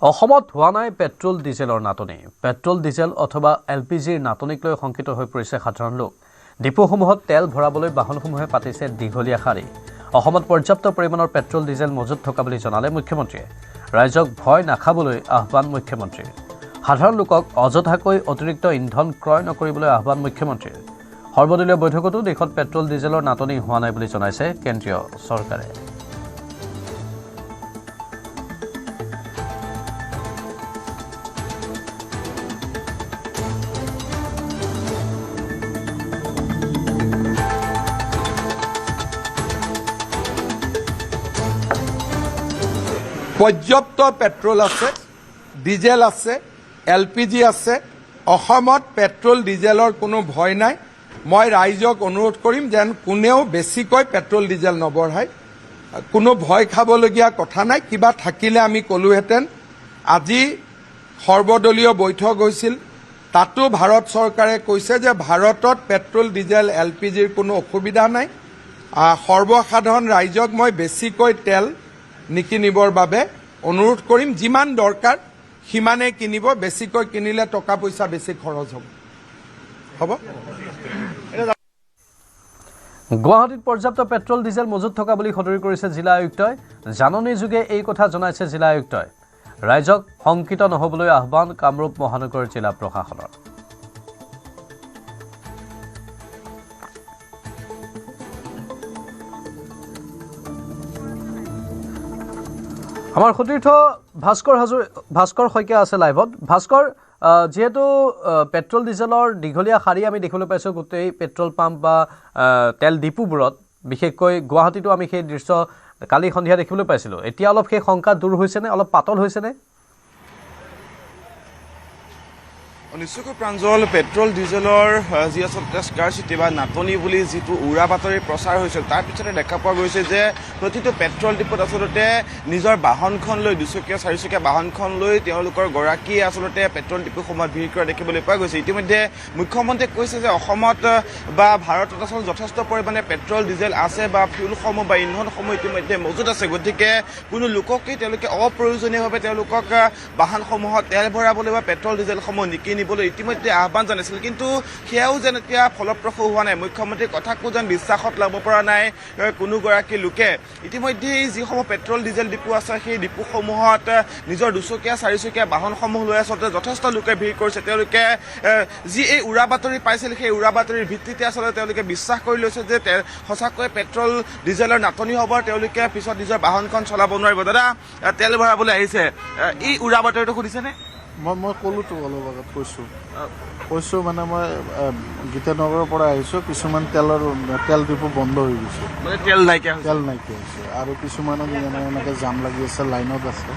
অসমত হোৱা নাই পেট্ৰল ডিজেলৰ নাটনি। পেট্ৰল ডিজেল অথবা এলপিজিৰ নাটনিক লৈ শংকিত হৈ পৰিছে সাধাৰণ লোক। ডিপোসমূহত তেল ভৰাবলৈ বাহনসমূহে পাতিছে দীঘলীয়া শাৰী। অসমত পৰ্যাপ্ত পৰিমাণৰ পেট্ৰল ডিজেল মজুত থকা বুলি জনালে মুখ্যমন্ত্ৰীয়ে। ৰাইজক ভয় নাখাবলৈ আহ্বান মুখ্যমন্ত্ৰীৰ। সাধাৰণ লোকক অযথাকৈ অতিৰিক্ত ইন্ধন ক্ৰয় নকৰিবলৈ আহ্বান মুখ্যমন্ত্ৰীৰ। সৰ্বদলীয় বৈঠকতো দেশত পেট্ৰল ডিজেলৰ নাটনি হোৱা নাই বুলি জনাইছে কেন্দ্ৰীয় চৰকাৰে। পৰ্যাপ্ত পেট্ৰল আছে, ডিজেল আছে, এলপিজি আছে। অসমত পেট্ৰল ডিজেলৰ কোনো ভয় নাই। মই ৰাইজক অনুৰোধ কৰিম যেন কোনেও বেছিকৈ পেট্ৰল ডিজেল নবঢ়ায়। কোনো ভয় খাবলগীয়া কথা নাই। কিবা থাকিলে আমি ক'লোহেঁতেন। আজি সৰ্বদলীয় বৈঠক হৈছিল, তাতো ভাৰত চৰকাৰে কৈছে যে ভাৰতত পেট্ৰল ডিজেল এলপিজিৰ কোনো অসুবিধা নাই। সৰ্বসাধাৰণ ৰাইজক মই বেছিকৈ তেল নিকিনিবৰ বাবে অনুৰোধ কৰিম। যিমান দৰকাৰ সিমানে কিনিব, বেছিকৈ কিনিলে টকা পইচা বেছি খৰচ হ'ব। গুৱাহাটীত পৰ্যাপ্ত পেট্ৰল ডিজেল মজুত থকা বুলি সদৰি কৰিছে জিলা আয়ুক্তই। জাননী যোগে এই কথা জনাইছে জিলা আয়ুক্তই। ৰাইজক শংকিত নহবলৈ আহ্বান কামৰূপ মহানগৰ জিলা প্ৰশাসনৰ। আমাৰ সতীৰ্থ ভাস্কৰ শইকীয়া আছে লাইভত। ভাস্কৰ, যিহেতু পেট্ৰল ডিজেলৰ দীঘলীয়া শাৰী আমি দেখিবলৈ পাইছোঁ গোটেই পেট্ৰল পাম্প বা তেল ডিপুবোৰত, বিশেষকৈ গুৱাহাটীতো আমি সেই দৃশ্য কালি সন্ধিয়া দেখিবলৈ পাইছিলোঁ। এতিয়া অলপ সেই শংকা দূৰ হৈছেনে, অলপ পাতল হৈছেনে? নিশ্চয়কৈ প্ৰাঞ্জল, পেট্ৰল ডিজেলৰ যি আচলতে স্কাৰচিটি বা নাটনি বুলি যিটো উৰা বাতৰি প্ৰচাৰ হৈছিল, তাৰ পিছতে দেখা পোৱা গৈছে যে প্ৰতিটো পেট্ৰল ডিপুত আচলতে নিজৰ বাহনখন লৈ, দুচকীয়া চাৰিচকীয়া বাহনখন লৈ তেওঁলোকৰ গৰাকীয়ে আচলতে পেট্ৰল ডিপুসমূহত ভিৰ কৰা দেখিবলৈ পোৱা গৈছে। ইতিমধ্যে মুখ্যমন্ত্ৰীয়ে কৈছে যে অসমত বা ভাৰতত আচলতে যথেষ্ট পৰিমাণে পেট্ৰল ডিজেল আছে বা ফিউলসমূহ বা ইন্ধনসমূহ ইতিমধ্যে মজুত আছে। গতিকে কোনো লোককেই তেওঁলোকে অপ্ৰয়োজনীয়ভাৱে তেওঁলোকক বাহনসমূহত তেল ভৰাবলৈ বা পেট্ৰল ডিজেলসমূহ নিকিনিবলৈ ইতিমধ্যে আহ্বান জনাইছিল। কিন্তু সেয়াও যেন এতিয়া ফলপ্ৰসূ হোৱা নাই। মুখ্যমন্ত্ৰীৰ কথাকো যেন বিশ্বাসত ল'ব পৰা নাই কোনোগৰাকী লোকে। ইতিমধ্যে যিসমূহ পেট্ৰল ডিজেল ডিপু আছে, সেই ডিপুসমূহত নিজৰ দুচকীয়া চাৰিচকীয়া বাহনসমূহ লৈ আচলতে যথেষ্ট লোকে ভিৰ কৰিছে। তেওঁলোকে যি এই উৰা বাতৰি পাইছিল, সেই উৰা বাতৰিৰ ভিত্তিতে আচলতে তেওঁলোকে বিশ্বাস কৰি লৈছে যে সঁচাকৈ পেট্ৰল ডিজেলৰ নাটনি হ'ব, তেওঁলোকে পিছত নিজৰ বাহনখন চলাব নোৱাৰিব। দাদা, তেল ভৰাবলৈ আহিছে, এই উৰা বাতৰিটো শুনিছেনে? মই ক'লোতো অলপ আগত কৈছোঁ মানে মই গীতানগৰৰ পৰা আহিছোঁ। কিছুমান তেল ডিপু বন্ধ হৈ গৈছে, মানে তেল নাইকিয়া হৈছে আৰু কিছুমানত এনেকৈ জাম লাগি আছে, লাইনত আছে।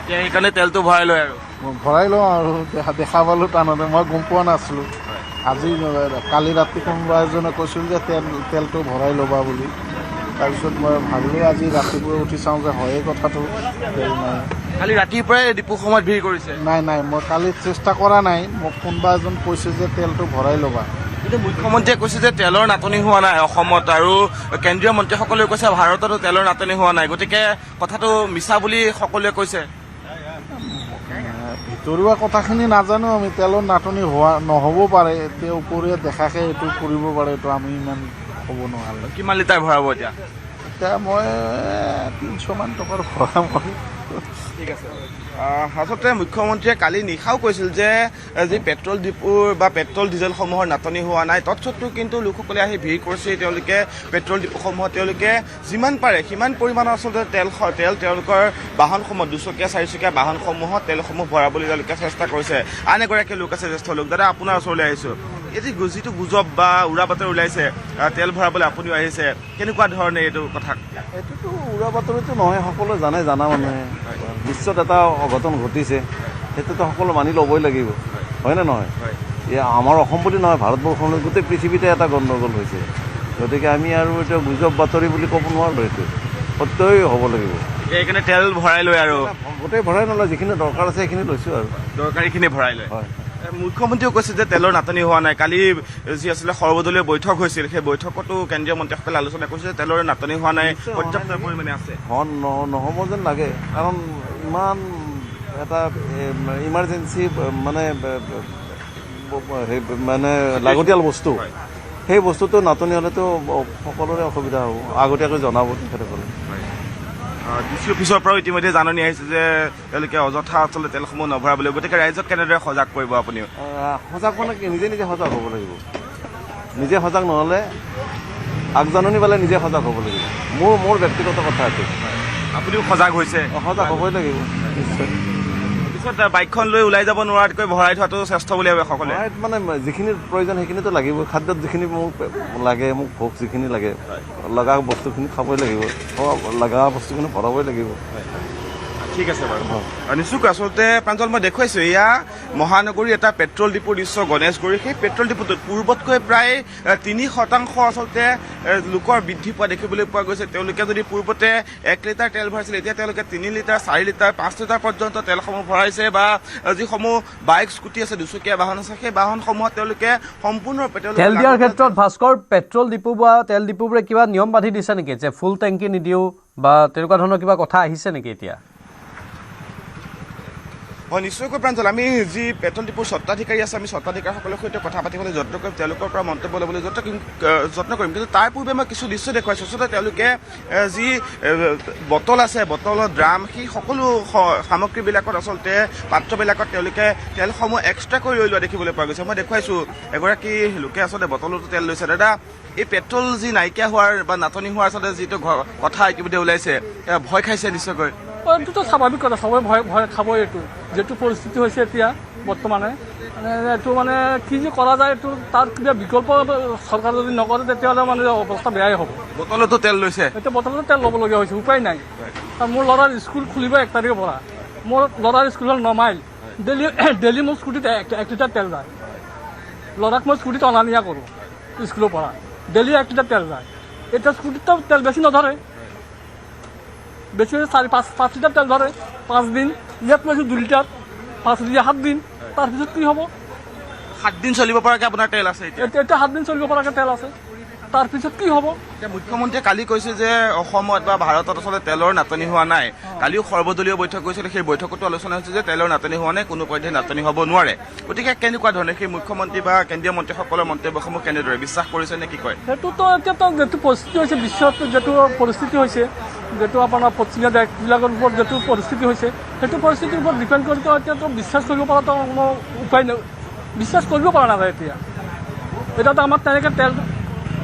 সেইকাৰণে তেলটো ভৰাই লয় আৰু মই ভৰাই লওঁ আৰু দেখা পালোঁ টানতে। মই গম পোৱা নাছিলোঁ। আজি কালি ৰাতি কোনোবা এজনে কৈছিল যে তেলটো ভৰাই ল'বা বুলি। তাৰপিছত মই ভাবিলোঁ আজি ৰাতিপুৱা উঠি চাওঁ যে হয়ে কথাটো, তেল নাই। কালি ৰাতিৰ পৰাই ডিপু সময়ত ভিৰ কৰিছে? নাই, মই কালি চেষ্টা কৰা নাই। মোক কোনোবা এজন কৈছে যে তেলটো ভৰাই ল'বা। কিন্তু মুখ্যমন্ত্ৰীয়ে কৈছে যে তেলৰ নাটনি হোৱা নাই অসমত, আৰু কেন্দ্ৰীয় মন্ত্ৰীসকলেও কৈছে ভাৰততো তেলৰ নাটনি হোৱা নাই। গতিকে কথাটো মিছা বুলি সকলোৱে কৈছে। ভিতৰুৱা কথাখিনি নাজানো আমি। তেলৰ নাটনি নহ'ব পাৰে, এতিয়া ওপৰীয়া দেখাকে এইটো কৰিব পাৰে, এইটো আমি ইমান ক'ব নোৱাৰো। কিমান লিটাৰ ভৰাব এতিয়া? এতিয়া মই 300 মান টকাৰ ভৰাম। ঠিক আছে। আচলতে মুখ্যমন্ত্ৰীয়ে কালি নিশাও কৈছিল যে যি পেট্ৰল ডিপুৰ বা পেট্ৰল ডিজেলসমূহৰ নাটনি হোৱা নাই। তৎসত্ত্বেও কিন্তু লোকসকলে আহি ভিৰ কৰিছে। তেওঁলোকে পেট্ৰল ডিপুসমূহত তেওঁলোকে যিমান পাৰে সিমান পৰিমাণৰ আচলতে তেল তেওঁলোকৰ বাহনসমূহ, দুচকীয়া চাৰিচকীয়া বাহনসমূহত তেলসমূহ ভৰাবলৈ তেওঁলোকে চেষ্টা কৰিছে। আন এগৰাকী লোক আছে, জ্যেষ্ঠ লোক। দাদা, আপোনাৰ ওচৰলৈ আহিছোঁ। যিটো গুজব বা উৰা বাতৰি ওলাইছে তেল ভৰাবলৈ আপুনিও আহিছে, কেনেকুৱা ধৰণে এইটো কথা? এইটোতো উৰা বাতৰিটো নহয়, সকলোৱে জানা মানুহে। বিশ্বত এটা অঘটন ঘটিছে, সেইটোতো সকলো মানি ল'বই লাগিব, হয়নে নহয়? আমাৰ অসম বুলি নহয়, ভাৰতবৰ্ষলৈ গোটেই পৃথিৱীতে এটা গণ্ডগোল হৈছে। গতিকে আমি আৰু এতিয়া গুজব বাতৰি বুলি ক'ব নোৱাৰোঁ। এইটো সত্যই হ'ব লাগিব। সেইকাৰণে তেল ভৰাই লৈ আৰু গোটেই ভৰাই নলয়, যিখিনি দৰকাৰ আছে সেইখিনি লৈছোঁ আৰু দৰকাৰীখিনি ভৰাই লয়। হয়। মুখ্যমন্ত্ৰীয়েও কৈছে যে তেলৰ নাটনি হোৱা নাই। কালি যি আছিলে সৰ্বদলীয় বৈঠক হৈছিল, সেই বৈঠকতো কেন্দ্ৰীয় মন্ত্ৰীসকলে আলোচনা কৰিছে যে তেলৰ নাটনি হোৱা নাই, পৰ্যাপ্ত পৰিমাণে আছে। নহ'ব যেন লাগে, কাৰণ ইমান এটা ইমাৰ্জেঞ্চি মানে লাগতিয়াল বস্তু, সেই বস্তুটো নাটনি হ'লেতো সকলোৰে অসুবিধা হ'ব, আগতীয়াকৈ জনাব তেখেতসকলে। ডিচি অফিচৰ পৰাও ইতিমধ্যে জাননী আহিছে যে তেওঁলোকে অযথা আচলতে তেলসমূহ নভৰাবলৈ, গতিকে ৰাইজক কেনেদৰে সজাগ কৰিব আপুনি? সজাগ মানে কি, নিজে সজাগ হ'ব লাগিব। নিজে সজাগ নহ'লে আগজাননী পালে নিজে সজাগ হ'ব লাগিব। মোৰ ব্যক্তিগত কথা এইটো। আপুনিও সজাগ হৈছে? সজাগ হ'বই লাগিব নিশ্চয়। পিছত বাইকখন লৈ ওলাই যাব নোৱাৰাতকৈ ভৰাই থোৱাটো শ্ৰেষ্ঠ বুলি ভাবে সকলোৱে। মানে যিখিনি প্ৰয়োজন সেইখিনিতো লাগিবই। খাদ্যত যিখিনি মোক লাগে, মোক ভোক যিখিনি লাগে, লগা বস্তুখিনি খাবই লাগিব, লগা বস্তুখিনি ভৰাবই লাগিব। ঠিক আছে বাৰু, নিশ্চয়কৈ। আচলতে প্ৰাঞ্জল, মই দেখুৱাইছোঁ এয়া মহানগৰীৰ এটা পেট্ৰল ডিপোৰ দৃশ্য, গণেশগুৰি। সেই পেট্ৰল ডিপোটোত পূৰ্বতকৈ প্ৰায় 3% আচলতে লোকৰ বৃদ্ধি পোৱা দেখিবলৈ পোৱা গৈছে। তেওঁলোকে যদি পূৰ্বতে 1 লিটাৰ তেল ভৰাইছিল, এতিয়া তেওঁলোকে 3 লিটাৰ, 4 লিটাৰ, 5 লিটাৰ পৰ্যন্ত তেলসমূহ ভৰাইছে। বা যিসমূহ বাইক স্কুটি আছে, দুচকীয়া বাহন আছে, সেই বাহনসমূহত তেওঁলোকে সম্পূৰ্ণৰূপে তেল দিয়াৰ ক্ষেত্ৰত ভাস্কৰ, পেট্ৰল ডিপো বা তেল ডিপোবোৰে কিবা নিয়ম বান্ধি দিছে নেকি যে ফুল টেংকি নিদিওঁ বা তেনেকুৱা ধৰণৰ কিবা কথা আহিছে নেকি এতিয়া? হয়, নিশ্চয়কৈ প্ৰাঞ্জল। আমি যি পেট্ৰল ডিপোৰ স্বত্বাধিকাৰী আছে, আমি স্বত্বাধিকাৰীসকলৰ সৈতে কথা পাতিবলৈ যত্ন কৰিম, তেওঁলোকৰ পৰা মন্তব্য ল'বলৈ যত্ন কৰিম। কিন্তু তাৰ পূৰ্বে মই কিছু দৃশ্য দেখুৱাইছোঁ। আচলতে তেওঁলোকে যি বটল আছে, বটলৰ ড্ৰাম, সেই সকলো সামগ্ৰীবিলাকত, আচলতে পাত্ৰবিলাকত তেওঁলোকে তেলসমূহ এক্সট্ৰাকৈ লৈ লোৱা দেখিবলৈ পোৱা গৈছে। মই দেখুৱাইছোঁ এগৰাকী লোকে আচলতে বটলতো তেল লৈছে। দাদা, এই পেট্ৰল যি নাইকিয়া হোৱাৰ বা নাটনি হোৱাৰ আচলতে যিটো কথা ইতিমধ্যে ওলাইছে, ভয় খাইছে নিশ্চয়কৈ? এইটোতো স্বাভাৱিক কথা, সবে ভয় খাবই। এইটো যিটো পৰিস্থিতি হৈছে এতিয়া বৰ্তমানে, এইটো কি যে কৰা যায়, এইটো তাৰ কিবা বিকল্প চৰকাৰে যদি নকৰে তেতিয়াহ'লে অৱস্থা বেয়াই হ'ব। বটলতো তেল লৈছে? এতিয়া বটলতো তেল ল'বলগীয়া হৈছে, উপায় নাই। কাৰণ মোৰ ল'ৰাৰ স্কুল খুলিব 1 তাৰিখৰ পৰা। মোৰ ল'ৰাৰ স্কুল হ'ল 9 মাইল। ডেইলি মোৰ স্কুটিত 1 লিটাৰ তেল যায়। ল'ৰাক মই স্কুটিত অনা নিয়া কৰোঁ স্কুলৰ পৰা, ডেইলি 1 লিটাৰ তেল যায়। এতিয়া স্কুটিততো তেল বেছি নধৰে, বেছি 4-5 লিটাৰ তেল ধৰে। 5 দিন ইয়াত লৈছোঁ 2 লিটাৰ, 5 লিটাৰ 7 দিন। তাৰপিছত কি হ'ব? 7 দিন চলিব পৰাকৈ আপোনাৰ তেল আছে এতিয়া? এতিয়া 7 দিন চলিব পৰাকৈ তেল আছে, তাৰপিছত কি হ'ব? এতিয়া মুখ্যমন্ত্ৰীয়ে কালি কৈছে যে অসমত বা ভাৰতত আচলতে তেলৰ নাটনি হোৱা নাই। কালিও সৰ্বদলীয় বৈঠক গৈছিল, সেই বৈঠকতো আলোচনা হৈছে যে তেলৰ নাটনি হোৱা নাই, কোনো পধ্যে নাটনি হ'ব নোৱাৰে। গতিকে কেনেকুৱা ধৰণে সেই মুখ্যমন্ত্ৰী বা কেন্দ্ৰীয় মন্ত্ৰীসকলৰ মন্তব্যসমূহ কেনেদৰে বিশ্বাস কৰিছে নে কি কয়? সেইটোতো এতিয়াতো যিটো পৰিস্থিতি হৈছে, বিশ্বত যিটো পৰিস্থিতি হৈছে, যিটো আপোনাৰ পশ্চিমীয়া দেশবিলাকৰ ওপৰত যিটো পৰিস্থিতি হৈছে, সেইটো পৰিস্থিতিৰ ওপৰত ডিপেণ্ড কৰিতো এতিয়াতো বিশ্বাস কৰিব পৰাটো কোনো উপায় নাই, বিশ্বাস কৰিব পৰা নাযায় এতিয়া। এতিয়াতো আমাৰ তেনেকৈ তেল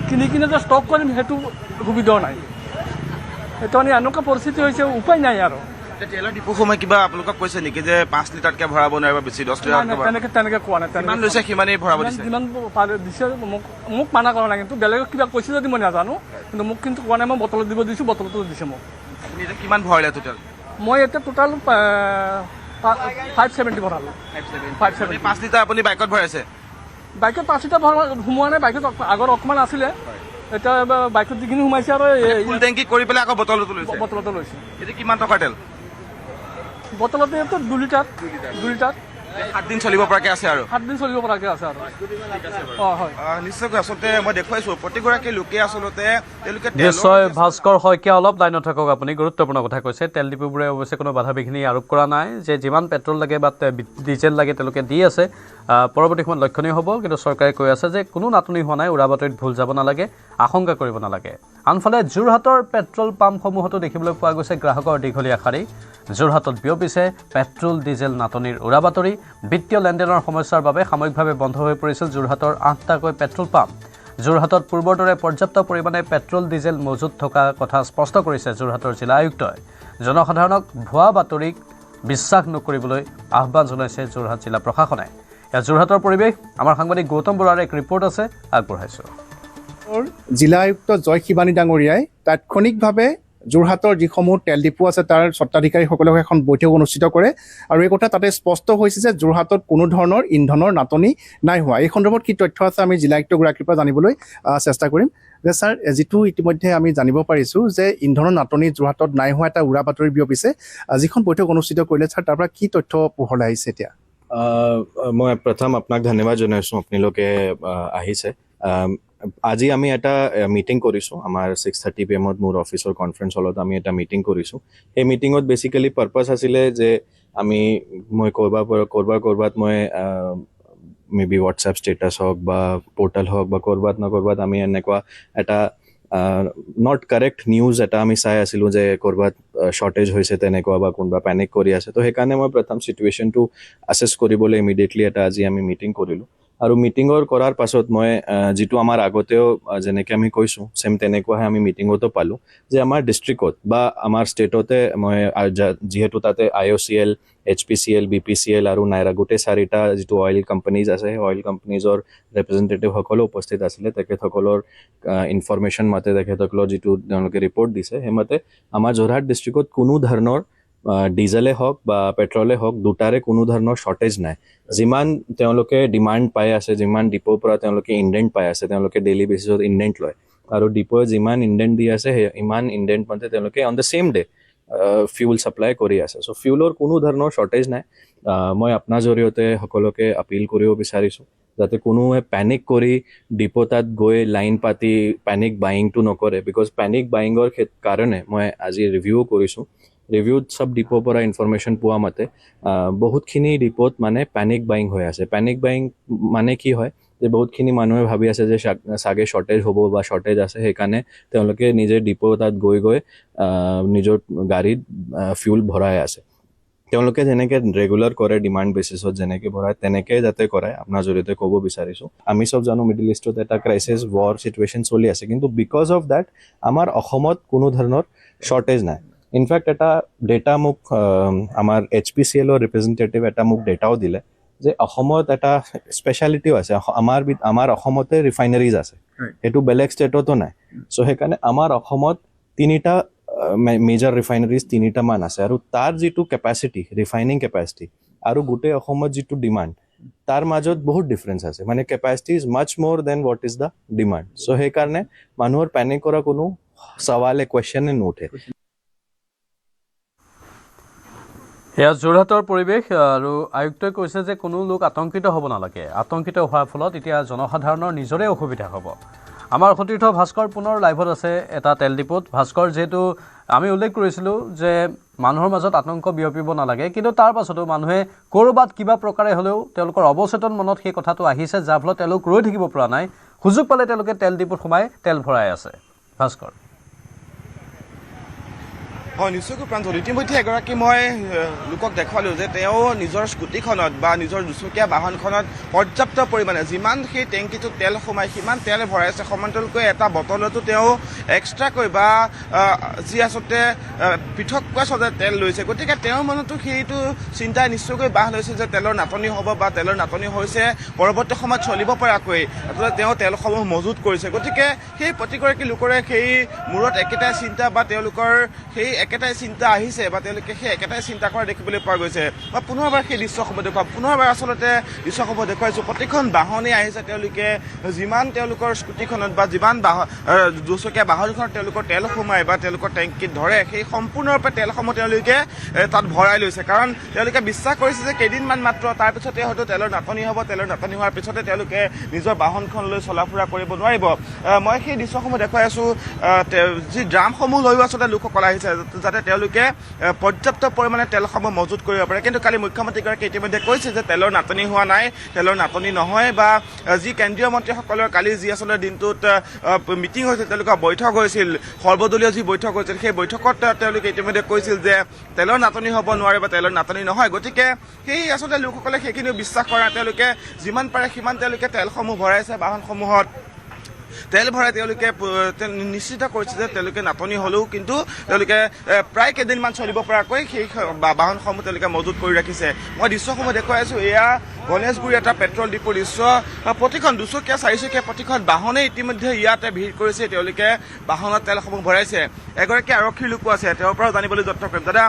কিনি যে ষ্টক কৰিম সেইটো সুবিধাও নাই। সেইটো এনেকুৱা পৰিস্থিতি হৈছে, উপায় নাই আৰু। তেলৰ ডিপুসমূহে কিবা আপোনালোকক কৈছে নেকি যে 5 লিটাৰতকৈ ভৰাব নোৱাৰিব, বেছি 10 লিটাৰ? তেনেকৈ কোৱা নাই। কিমান লৈছে সিমানেই ভৰাব দিছে? যিমান দিছে মোক মানা কৰা নাই, কিন্তু বেলেগক কিবা কৈছে যদি মই নাজানো, কিন্তু মোক কিন্তু কোৱা নাই। মই বটলত দিব দিছোঁ, বটলতো দিছে মোক। আপুনি এতিয়া কিমান ভৰালে টোটেল? মই এতিয়া টোটেল 570 ভৰালোঁ। 570। 5 লিটাৰ আপুনি বাইকত ভৰাইছে? বাইকত 5 লিটাৰ সোমোৱা নাই, বাইকত আগত অকণমান আছিলে, এতিয়া বাইকত যিখিনি সোমাইছে আৰু ফুল টেংকি কৰি পেলাই আকৌ বটলতো লৈছে? বটলতো লৈছে। এতিয়া কিমান টকাৰ তেল? বটলতে 2 লিটাৰ। 2 লিটাৰ 7 দিন চলিব পৰাকৈ আছে আৰু? 7 দিন চলিব পৰাকৈ আছে আৰু। হয়, নিশ্চয়কৈ। আচলতে মই দেখুৱাইছোঁ প্ৰতিগৰাকী লোকে আচলতে তেওঁলোকে নিশ্চয়। ভাস্কৰ শইকীয়া, অলপ লাইনত থাকক আপুনি, গুৰুত্বপূৰ্ণ কথা কৈছে। তেল ডিপুবোৰে অৱশ্যে কোনো বাধা বিঘিনি আৰোপ কৰা নাই যে যিমান পেট্ৰল লাগে বা ডিজেল লাগে তেওঁলোকে দি আছে। পৰৱৰ্তী সময়ত লক্ষণীয় হ'ব, কিন্তু চৰকাৰে কৈ আছে যে কোনো নাটনি হোৱা নাই, উৰা বাতৰিত ভুল যাব নালাগে, আশংকা কৰিব নালাগে। আনফালে যোৰহাটৰ পেট্ৰল পাম্পসমূহতো দেখিবলৈ পোৱা গৈছে গ্ৰাহকৰ দীঘলীয়া শাৰী। যোৰহাটত বিয়পিছে পেট্ৰল ডিজেল নাটনিৰ উৰা বাতৰি। বিত্তীয় লেনদেনৰ সমস্যাৰ বাবে সাময়িকভাৱে বন্ধ হৈ পৰিছিল যোৰহাটৰ 8টাকৈ পেট্ৰল পাম্প। যোৰহাটত পূৰ্বৰ দৰে পৰ্যাপ্ত পৰিমাণে পেট্ৰল ডিজেল মজুত থকা কথা স্পষ্ট কৰিছে যোৰহাটৰ জিলা আয়ুক্তই। জনসাধাৰণক ভুৱা বাতৰিক বিশ্বাস নকৰিবলৈ আহ্বান জনাইছে যোৰহাট জিলা প্ৰশাসনে। ইয়াত যোৰহাটৰ পৰিৱেশ আমাৰ সাংবাদিক গৌতম বৰাৰ এক ৰিপৰ্ট আছে, আগবঢ়াইছোঁ। জিলা আয়ুক্ত জয় শিৱানী ডাঙৰীয়াই তাৎক্ষণিকভাৱে যোৰহাটৰ যিসমূহ তেল ডিপু আছে তাৰ স্বত্বাধিকাৰীসকলক এখন বৈঠক অনুষ্ঠিত কৰে, আৰু এই কথা তাতে স্পষ্ট হৈছে যে যোৰহাটত কোনো ধৰণৰ ইন্ধনৰ নাটনি নাই হোৱা। এই সন্দৰ্ভত কি তথ্য আছে আমি জিলা আয়ুক্তগৰাকীৰ পৰা জানিবলৈ চেষ্টা কৰিম। যে ছাৰ, যিটো ইতিমধ্যে আমি জানিব পাৰিছোঁ যে ইন্ধনৰ নাটনি যোৰহাটত নাই হোৱা এটা উৰা বাতৰি বিয়পিছে, যিখন বৈঠক অনুষ্ঠিত কৰিলে ছাৰ তাৰ পৰা কি তথ্য পোহৰলৈ আহিছে এতিয়া? মই প্ৰথম আপোনাক ধন্যবাদ জনাইছোঁ আপোনালোকে আহিছে আজি আমি এটা মিটিং কৰিছোঁ আমাৰ 6:30 PM মোৰ অফিচৰ কনফাৰেন্স হলত আমি এটা মিটিং কৰিছোঁ সেই মিটিঙত বেচিকেলি পাৰ্পাছ আছিলে যে মই ক'ৰবাত মই মে বি হোৱাটছএপ ষ্টেটাছ হওক বা পৰ্টেল হওক বা ক'ৰবাত আমি এনেকুৱা এটা নট কাৰেক্ট নিউজ এটা আমি চাই আছিলোঁ যে ক'ৰবাত শ্বৰ্টেজ হৈছে তেনেকুৱা বা কোনোবা পেনিক কৰি আছে তো সেইকাৰণে মই প্ৰথম চিটুৱেশ্যনটো আছেছ কৰিবলৈ ইমিডিয়েটলি এটা আজি আমি মিটিং কৰিলোঁ আৰু মিটিঙৰ কৰাৰ পাছত মই যিটো আমাৰ আগতেও যেনেকৈ আমি কৈছোঁ ছেম তেনেকুৱাহে আমি মিটিঙতো পালোঁ যে আমাৰ ডিষ্ট্ৰিক্টত বা আমাৰ ষ্টেটতে মই যিহেতু তাতে IOCL HPCL BPCL আৰু নাইৰা গোটেই 4টা যিটো অইল কোম্পানীজ আছে সেই অইল কোম্পানীজৰ ৰিপ্ৰেজেণ্টেটিভসকলো উপস্থিত আছিলে তেখেতসকলৰ ইনফৰমেশ্যন মতে তেখেতসকলৰ যিটো তেওঁলোকে ৰিপৰ্ট দিছে সেইমতে আমাৰ যোৰহাট ডিষ্ট্ৰিক্টত কোনো ধৰণৰ ডিজেলে হওক বা পেট্ৰলে হওক দুটাৰে কোনো ধৰণৰ শ্বৰ্টেজ নাই যিমান তেওঁলোকে ডিমাণ্ড পাই আছে যিমান ডিপোৰ পৰা তেওঁলোকে ইণ্ডেণ্ট পাই আছে তেওঁলোকে ডেইলি বেচিছত ইণ্ডেণ্ট লয় আৰু ডিপোৱে যিমান ইণ্ডেণ্ট দি আছে ইমান ইণ্ডেণ্ট মতে তেওঁলোকে on the same day fuel supply কৰি আছে চ' ফিউলৰ কোনো ধৰণৰ শ্বৰ্টেজ নাই মই আপোনাৰ জৰিয়তে সকলোকে আপিল কৰিব বিচাৰিছোঁ যাতে কোনোৱে পেনিক কৰি ডিপো তাত গৈ লাইন পাতি পেনিক বাইংটো নকৰে বিকজ পেনিক বাইঙৰ কাৰণে মই আজি ৰিভিউ কৰিছোঁ ৰিভিউত চব ডিপোৰ পৰা ইনফৰমেশ্যন পোৱা মতে বহুতখিনি ডিপোত মানে পেনিক বাইং হৈ আছে পেনিক বাইং মানে কি হয় যে বহুতখিনি মানুহে ভাবি আছে যে চাগে শ্বৰ্টেজ হ'ব বা শ্বৰ্টেজ আছে সেইকাৰণে তেওঁলোকে নিজে ডিপো তাত গৈ নিজৰ গাড়ীত ফিউল ভৰাই আছে তেওঁলোকে যেনেকৈ ৰেগুলাৰ কৰে ডিমাণ্ড বেচিছত যেনেকৈ ভৰাই তেনেকৈ যাতে কৰে আপোনাৰ জৰিয়তে ক'ব বিচাৰিছোঁ আমি চব জানো মিডিল ইষ্টত এটা ক্ৰাইচিছ ৱাৰ চিটুৱেশ্যন চলি আছে কিন্তু বিকজ অফ দেট আমাৰ অসমত কোনো ধৰণৰ শ্বৰ্টেজ নাই ইনফেক্ট এটা ডেটা মোক আমাৰ HPCLৰ ৰিপ্ৰেজেণ্টেটিভ এটা মোক ডেটাও দিলে যে অসমত এটা স্পেচিয়েলিটিও আছে আমাৰ অসমতে ৰিফাইনাৰীজ আছে সেইটো বেলেগ ষ্টেটতো নাই চ' সেইকাৰণে আমাৰ অসমত 3টা মেজৰ ৰিফাইনাৰীজ 3টা মান আছে আৰু তাৰ যিটো কেপাচিটি ৰিফাইনিং কেপাচিটি আৰু গোটেই অসমত যিটো ডিমাণ্ড তাৰ মাজত বহুত ডিফাৰেঞ্চ আছে মানে capacity is much more than what is the demand so' সেইকাৰণে মানুহৰ পেনিক কৰা কোনো সৱালে কুৱেশ্যনে নুঠে এয়া যোৰহাটৰ পৰিৱেশ আৰু আয়ুক্তই কৈছে যে কোনো লোক আতংকিত হ'ব নালাগে আতংকিত হোৱাৰ ফলত এতিয়া জনসাধাৰণৰ নিজৰে অসুবিধা হ'ব আমাৰ সতীৰ্থ ভাস্কৰ পুনৰ লাইভত আছে এটা তেল ডিপোত ভাস্কৰ যিহেতু আমি উল্লেখ কৰিছিলোঁ যে মানুহৰ মাজত আতংক বিয়পিব নালাগে কিন্তু তাৰ পাছতো মানুহে ক'ৰবাত কিবা প্ৰকাৰে হ'লেও তেওঁলোকৰ অৱচেতন মনত সেই কথাটো আহিছে যাৰ ফলত তেওঁলোক ৰৈ থাকিব পৰা নাই সুযোগ পালে তেওঁলোকে তেল ডিপোত সোমাই তেল ভৰাই আছে ভাস্কৰ হয় নিশ্চয়কৈ প্ৰাঞ্জল ইতিমধ্যে এগৰাকী মই লোকক দেখুৱালোঁ যে তেওঁ নিজৰ স্কুটিখনত বা নিজৰ দুচকীয়া বাহনখনত পৰ্যাপ্ত পৰিমাণে যিমান সেই টেংকিটোত তেল সোমাই সিমান তেল ভৰাইছে সমান্তৰালকৈ এটা বটলতো তেওঁ এক্সট্ৰাকৈ বা যি আচলতে পৃথককৈ আচলতে তেল লৈছে গতিকে তেওঁৰ মনতো সেইটো চিন্তাই নিশ্চয়কৈ বাহ লৈছে যে তেলৰ নাটনি হ'ব বা তেলৰ নাটনি হৈছে পৰৱৰ্তী সময়ত চলিব পৰাকৈ আচলতে তেওঁ তেলসমূহ মজুত কৰিছে গতিকে সেই প্ৰতিগৰাকী লোকৰে সেই মূৰত একেটাই চিন্তা বা তেওঁলোকৰ সেই একেটাই চিন্তা আহিছে বা তেওঁলোকে সেই একেটাই চিন্তা কৰা দেখিবলৈ পোৱা গৈছে বা পুনৰবাৰ সেই দৃশ্যসমূহ দেখুৱাম পুনৰবাৰ আচলতে দৃশ্যসমূহ দেখুৱাইছোঁ প্ৰতিখন বাহনেই আহিছে তেওঁলোকে যিমান তেওঁলোকৰ স্কুটিখনত বা যিমান দুচকীয়া বাহনখনত তেওঁলোকৰ তেল সোমায় বা তেওঁলোকৰ টেংকিত ধৰে সেই সম্পূৰ্ণৰূপে তেলসমূহ তেওঁলোকে তাত ভৰাই লৈছে কাৰণ তেওঁলোকে বিশ্বাস কৰিছে যে কেইদিনমান মাত্ৰ তাৰপিছতে হয়তো তেলৰ নাটনি হ'ব তেলৰ নাটনি হোৱাৰ পিছতে তেওঁলোকে নিজৰ বাহনখন লৈ চলা ফুৰা কৰিব নোৱাৰিব মই সেই দৃশ্যসমূহ দেখুৱাই আছোঁ যি ড্ৰামসমূহ লৈও আচলতে লোকসকল আহিছে যাতে তেওঁলোকে পৰ্যাপ্ত পৰিমাণে তেলসমূহ মজুত কৰিব পাৰে কিন্তু কালি মুখ্যমন্ত্ৰীগৰাকীয়ে ইতিমধ্যে কৈছে যে তেলৰ নাটনি হোৱা নাই তেলৰ নাটনি নহয় বা যি কেন্দ্ৰীয় মন্ত্ৰীসকলৰ কালি যি আচলতে দিনটোত মিটিং হৈছিল তেওঁলোকৰ বৈঠক হৈছিল সৰ্বদলীয় যি বৈঠক হৈছিল সেই বৈঠকত তেওঁলোকে ইতিমধ্যে কৈছিল যে তেলৰ নাটনি হ'ব নোৱাৰে বা তেলৰ নাটনি নহয় গতিকে সেই আচলতে লোকসকলে সেইখিনিও বিশ্বাস কৰা তেওঁলোকে যিমান পাৰে সিমান তেওঁলোকে তেলসমূহ ভৰাইছে বাহনসমূহত তেল ভৰাই তেওঁলোকে নিশ্চিত কৰিছে যে তেওঁলোকে নাটনি হ'লেও কিন্তু তেওঁলোকে প্ৰায় কেইদিনমান চলিব পৰাকৈ সেই বাহনসমূহ তেওঁলোকে মজুত কৰি ৰাখিছে মই দৃশ্যসমূহ দেখুৱাই আছোঁ এয়া গণেশগুৰি এটা পেট্ৰল ডিপোৰ দৃশ্য প্ৰতিখন দুচকীয়া চাৰিচকীয়া প্ৰতিখন বাহনে ইতিমধ্যে ইয়াতে ভিৰ কৰিছে তেওঁলোকে বাহনত তেলসমূহ ভৰাইছে এগৰাকী আৰক্ষীৰ লোকো আছে তেওঁৰ পৰাও জানিবলৈ যত্ন কৰিম দাদা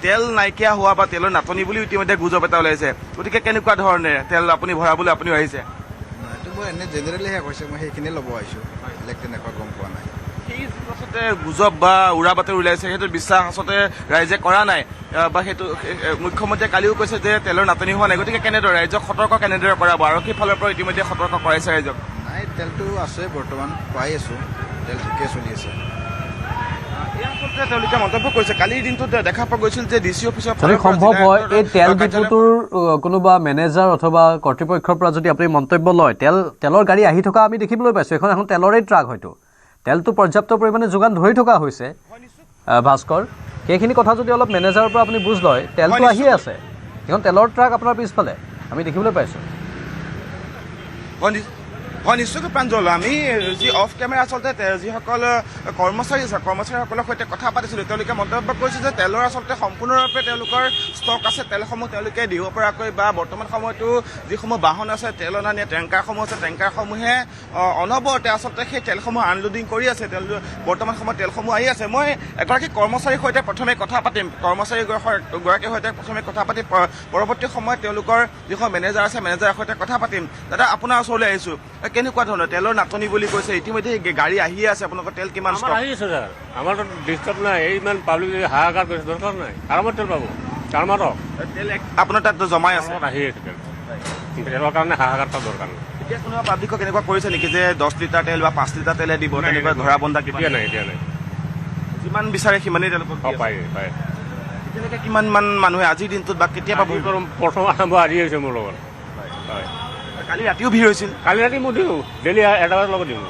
তেল নাইকিয়া হোৱা বা তেলৰ নাটনি বুলিও ইতিমধ্যে গুজব এটা ওলাইছে গতিকে কেনেকুৱা ধৰণে তেল আপুনি ভৰাবলৈ আপুনিও আহিছে মই এনে জেনেৰেলিহে কৈছে মই সেইখিনি ল'ব আহিছোঁ বেলেগ তেনেকুৱা গম পোৱা নাই সেই আচলতে গুজব বা উৰা বাতৰি ওলাইছে সেইটো বিশ্বাস আচলতে ৰাইজে কৰা নাই বা সেইটো মুখ্যমন্ত্ৰীয়ে কালিও কৈছে যে তেলৰ নাটনি হোৱা নাই গতিকে কেনেদৰে ৰাইজক সতৰ্ক কেনেদৰে কৰাব আৰক্ষীৰ ফালৰ পৰা ইতিমধ্যে সতৰ্ক কৰাইছে ৰাইজক নাই তেলটো আছে বৰ্তমান পাই আছোঁ তেল ঠিকে চলি আছে এয়া আচলতে তেওঁলোকে মন্তব্য কৰিছে কালিৰ দিনটোত দেখা পোৱা গৈছিল যে ডি চি অফিচৰ যদি সম্ভৱ হয় এই তেল ডিপুটোৰ কোনোবা মেনেজাৰ অথবা কৰ্তৃপক্ষৰ পৰা যদি আপুনি মন্তব্য লয় তেলৰ গাড়ী আহি থকা আমি দেখিবলৈ পাইছোঁ এখন তেলৰে ট্ৰাক হয়তো তেলটো পৰ্যাপ্ত পৰিমাণে যোগান ধৰি থকা হৈছে ভাস্কৰ সেইখিনি কথা যদি অলপ মেনেজাৰৰ পৰা আপুনি বুজ লয় তেলটো আহিয়ে আছে এখন তেলৰ ট্ৰাক আপোনাৰ পিছফালে আমি দেখিবলৈ পাইছোঁ হয় নিশ্চয়কৈ প্ৰাঞ্জল আমি যি অফ কেমেৰা আচলতে যিসকল কৰ্মচাৰী আছে কৰ্মচাৰীসকলৰ সৈতে কথা পাতিছিলোঁ তেওঁলোকে মন্তব্য কৰিছে যে তেলৰ আচলতে সম্পূৰ্ণৰূপে তেওঁলোকৰ ষ্টক আছে তেলসমূহ তেওঁলোকে দিব পৰাকৈ বা বৰ্তমান সময়তো যিসমূহ বাহন আছে তেল অনা নিয়া টেংকাৰসমূহ আছে টেংকাৰসমূহে অনবৰতে আচলতে সেই তেলসমূহ আনলোডিং কৰি আছে বৰ্তমান সময়ত তেলসমূহ আহি আছে মই এগৰাকী কৰ্মচাৰীৰ সৈতে প্ৰথমে কথা পাতিম কৰ্মচাৰীগৰাকীৰ সৈতে প্ৰথমে কথা পাতি পৰৱৰ্তী সময়ত তেওঁলোকৰ যিখন মেনেজাৰ আছে মেনেজাৰৰ সৈতে কথা পাতিম দাদা আপোনাৰ ওচৰলৈ আহিছোঁ কেনেকুৱা ধৰণৰ তেলৰ নাটনি বুলি কৈছে ইতিমধ্যে গাড়ী আহিয়ে আছে আপোনালোকৰ তেল কিমান ষ্টক আহি আছে ছাৰ আমাৰতো ডিষ্টাৰ্ব নাই এই ইমান পাব্লিক হাহাকাৰ কৰিছে দৰকাৰ নাই আৰামত তেল পাব তাৰ মাৰক তেল আপোনাৰ তাত জমাই আছে আহি আছে তেলৰ কাৰণে হাহাকাৰ কৰা দৰকাৰ নাই এতিয়া কোনোবা পাব্লিকক এনেকুৱা কৰিছে নেকি যে 10 লিটাৰ তেল বা 5 লিটাৰ তেলে দিব তেনেকুৱা ধৰা বন্ধা কিবা এতিয়া নাই যিমান বিচাৰে সিমানেই তেওঁলোকক পায় এতিয়ালৈকে কিমানমান মানুহে আজিৰ দিনটোত বা কেতিয়াবা প্ৰথম আৰম্ভ আহি আছে মোৰ লগত হয় কালি ৰাতিও ভিৰ হৈছিল কালি ৰাতি মই দিওঁ ডেইলি 1 বজাৰ লগত দিওঁ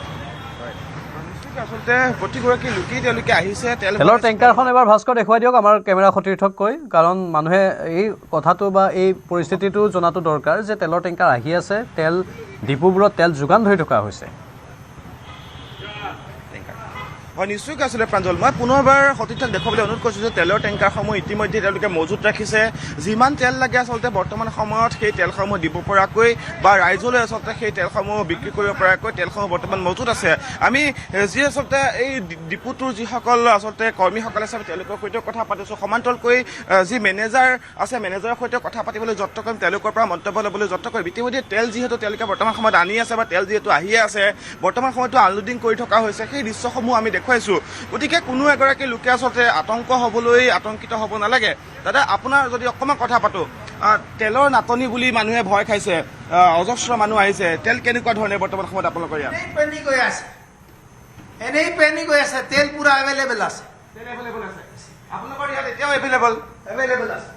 আচলতে প্ৰতিগৰাকী লোকেই তেওঁলোকে আহিছে তেলৰ টেংকাৰখন এবাৰ ভাস্কৰ দেখুৱাই দিয়ক আমাৰ কেমেৰা সতীৰ্থকৈ কাৰণ মানুহে এই কথাটো বা এই পৰিস্থিতিটো জনাটো দৰকাৰ যে তেলৰ টেংকাৰ আহি আছে তেল ডিপুবোৰত তেল যোগান ধৰি থকা হৈছে হয় নিশ্চয়কৈ আছিলে প্ৰাঞ্জল মই পুনৰবাৰ সতীৰ্থক দেখুৱাবলৈ অনুৰোধ কৰিছোঁ যে তেলৰ টেংকাৰসমূহ ইতিমধ্যে তেওঁলোকে মজুত ৰাখিছে যিমান তেল লাগে আচলতে বৰ্তমান সময়ত সেই তেলসমূহ দিব পৰাকৈ বা ৰাইজলৈ আচলতে সেই তেলসমূহ বিক্ৰী কৰিব পৰাকৈ তেলসমূহ বৰ্তমান মজুত আছে আমি যি আচলতে এই ডিপুটোৰ যিসকল আচলতে কৰ্মীসকল আছে তেওঁলোকৰ সৈতেও কথা পাতিছোঁ সমান্তৰালকৈ যি মেনেজাৰ আছে মেনেজাৰৰ সৈতে কথা পাতিবলৈ যত্ন কৰিম তেওঁলোকৰ পৰা মন্তব্য ল'বলৈ যত্ন কৰিম ইতিমধ্যে তেল যিহেতু তেওঁলোকে বৰ্তমান সময়ত আনি আছে বা তেল যিহেতু আহিয়ে আছে বৰ্তমান সময়তো আনলোডিং কৰি থকা হৈছে সেই দৃশ্যসমূহ আমি দেখুৱাইছোঁ গতিকে কোনো এগৰাকী লোকে আচলতে আতংকিত হ'ব নালাগে দাদা আপোনাৰ যদি অকণমান কথা পাতোঁ তেলৰ নাটনি বুলি মানুহে ভয় খাইছে অজস্ৰ মানুহ আহিছে তেল কেনেকুৱা ধৰণে বৰ্তমান সময়ত আপোনালোকৰ ইয়াত এনেই পেনি গৈ আছে তেল পুৰা এভেইলেবল আছে আপোনালোকৰ ইয়াত এতিয়াও এভেইলেবল আছে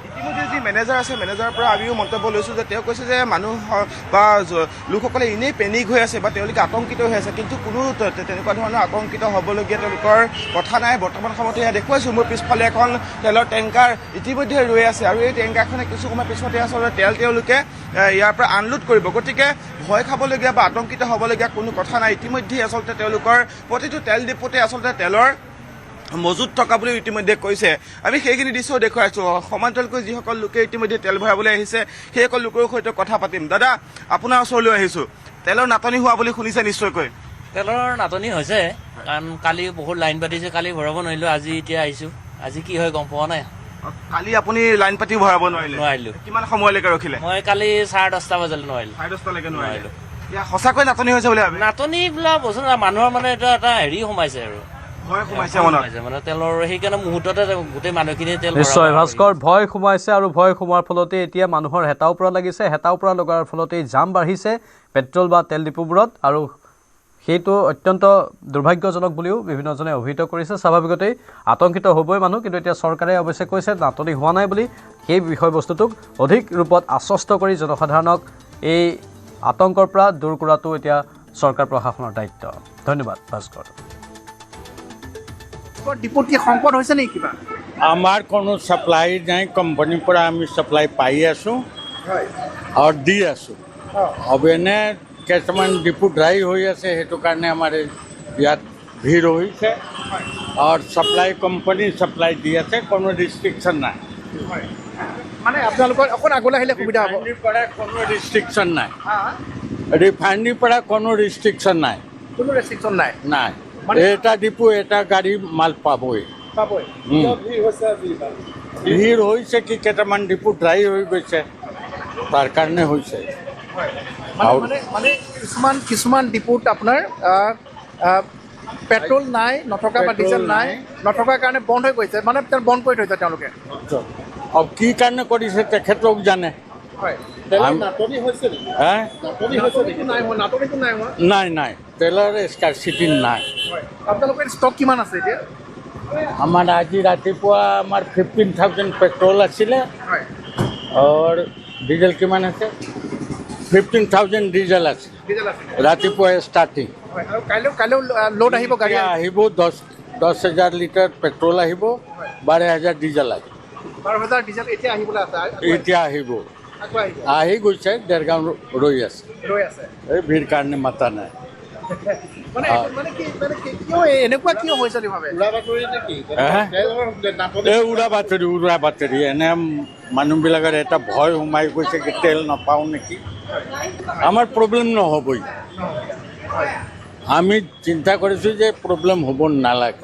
ইতিমধ্যে যি মেনেজাৰ আছে মেনেজাৰৰ পৰা আমিও মন্তব্য লৈছোঁ যে তেওঁ কৈছে যে মানুহ বা লোকসকলে এনেই পেনিক হৈ আছে বা তেওঁলোকে আতংকিত হৈ আছে কিন্তু কোনো তেনেকুৱা ধৰণৰ আতংকিত হ'বলগীয়া তেওঁলোকৰ কথা নাই বৰ্তমান সময়ত এয়া দেখুৱাইছোঁ মোৰ পিছফালে এখন তেলৰ টেংকাৰ ইতিমধ্যে ৰৈ আছে আৰু এই টেংকাৰখনে কিছু সময় পিছতে আচলতে তেল তেওঁলোকে ইয়াৰ পৰা আনলোড কৰিব গতিকে ভয় খাবলগীয়া বা আতংকিত হ'বলগীয়া কোনো কথা নাই ইতিমধ্যে আচলতে তেওঁলোকৰ প্ৰতিটো তেল ডিপুতে আচলতে তেলৰ মজুত থকা বুলি ইতিমধ্যে কৈছে আমি সেইখিনি দৃশ্যও দেখুৱাইছোঁ সমান্তৰালকৈ যিসকল লোকে ইতিমধ্যে তেল ভৰাবলৈ আহিছে সেইসকল লোকৰ সৈতে কথা পাতিম দাদা আপোনাৰ ওচৰলৈ আহিছোঁ তেলৰ নাটনি হোৱা বুলি শুনিছে নিশ্চয়কৈ তেলৰ নাটনি হৈছে কাৰণ কালি বহুত লাইন পাতিছে কালি ভৰাব নোৱাৰিলোঁ আজি এতিয়া আহিছোঁ আজি কি হয় গম পোৱা নাই কালি আপুনি লাইন পাতি ভৰাব নোৱাৰিলোঁ কিমান সময়লৈকে ৰখিলে মই কালি 10:30 বজালৈ নোৱাৰিলোঁ 10:30লৈকে নোৱাৰিলোঁ এতিয়া সঁচাকৈ নাটনি হৈছে বুলি ভাবে নাটনি বোলা বস্তু মানুহৰ মানে এটা হেৰি সোমাইছে আৰু ভয় সোমাইছে মনত মানে তেলৰ সেইকাৰণে মুহূৰ্ততে গোটেই মানুহখিনি তেল নিশ্চয় ভাস্কৰ ভয় সোমাইছে আৰু ভয় সোমোৱাৰ ফলতে এতিয়া মানুহৰ হেতাও পৰা লাগিছে হেতাও পৰা লগাৰ ফলতে জাম বাঢ়িছে পেট্ৰল বা তেল ডিপুবোৰত আৰু সেইটো অত্যন্ত দুৰ্ভাগ্যজনক বুলিও বিভিন্নজনে অভিহিত কৰিছে স্বাভাৱিকতেই আতংকিত হ'বই মানুহ কিন্তু এতিয়া চৰকাৰে অৱশ্যে কৈছে নাটনি হোৱা নাই বুলি সেই বিষয়বস্তুটোক অধিক ৰূপত আশ্বস্ত কৰি জনসাধাৰণক এই আতংকৰ পৰা দূৰ কৰাটো এতিয়া চৰকাৰ প্ৰশাসনৰ দায়িত্ব ধন্যবাদ ভাস্কৰ ডিপুত কি সংকট হৈছে নেকি কিবা আমাৰ কোনো সাপ্লাই নাই কোম্পানীৰ পৰা আমি সাপ্লাই পাই আছোঁ আৰু দি আছোঁ অবেনে কিছুমান ডিপু ড্ৰাই হৈ আছে সেইটো কাৰণে আমাৰ ইয়াত ভিৰ হৈছে আৰু সাপ্লাই কোম্পানী সাপ্লাই দি আছে কোনো ৰেষ্ট্ৰিকশ্যন নাই মানে আপোনালোকৰ অকণ আগলৈ আহিলে সুবিধা হ'ব ৰিফাইনাৰীৰ পৰা কোনো ৰেষ্ট্ৰিকশ্যন নাই ৰিফাইনাৰীৰ পৰা কোনো ৰেষ্ট্ৰিকশ্যন নাই কোনো ৰেষ্ট্ৰিকশ্যন নাই নাই এটা ডিপু এটা গাড়ী মাল পাবই ভিৰ হৈছে কি কেইটামান ডিপু ড্ৰাই হৈ গৈছে তাৰ কাৰণে হৈছে মানে কিছুমান ডিপুত আপোনাৰ পেট্ৰল নাই, নথকা বা ডিজেল নাই, নথকাৰ কাৰণে বন্ধ হৈ গৈছে, মানে বন্ধ কৰি থৈছে তেওঁলোকে। আৰু কি কাৰণে কৰিছে তেখেতলোক জানে। হয়, নাটনি হৈছে নেকি? হে নাটনিটো নাই হোৱা, নাটনিটো নাই হোৱা। নাই তেলৰ স্কাৰচিটি নাই। হয়, আপোনালোকৰ ষ্টক কিমান আছে এতিয়া? আমাৰ আজি ৰাতিপুৱা আমাৰ 15,000 পেট্ৰল আছিলে হয়, আৰু ডিজেল কিমান আছে? 15,000 ডিজেল আছে ডিজেল আছে। ৰাতিপুৱা ষ্টাৰ্টিং। হয়, আৰু কাইলৈও লোড আহিব গাড়ী? এতিয়া আহিব 10,000 লিটাৰ পেট্ৰল আহিব, 12,000 ডিজেল আহিব। 12,000 ডিজেল এতিয়া আহিবলৈ আছে, এতিয়া আহিব, আকৌ আহিব, আহি গৈছে, দেৰগাঁও ৰৈ আছে। ৰৈ আছে। এই ভিৰ কাৰণে মাতা নাই। মানে কিয় এনেকুৱা কিয় হৈছে বুলি ভাবে? এই উৰা বাতৰি এনে মানুহবিলাকৰ এটা ভয় সোমাই গৈছে কি তেল নাপাওঁ নেকি। আমাৰ প্ৰব্লেম নহ'বই, আমি চিন্তা কৰিছোঁ যে প্ৰব্লেম হ'ব নালাগে।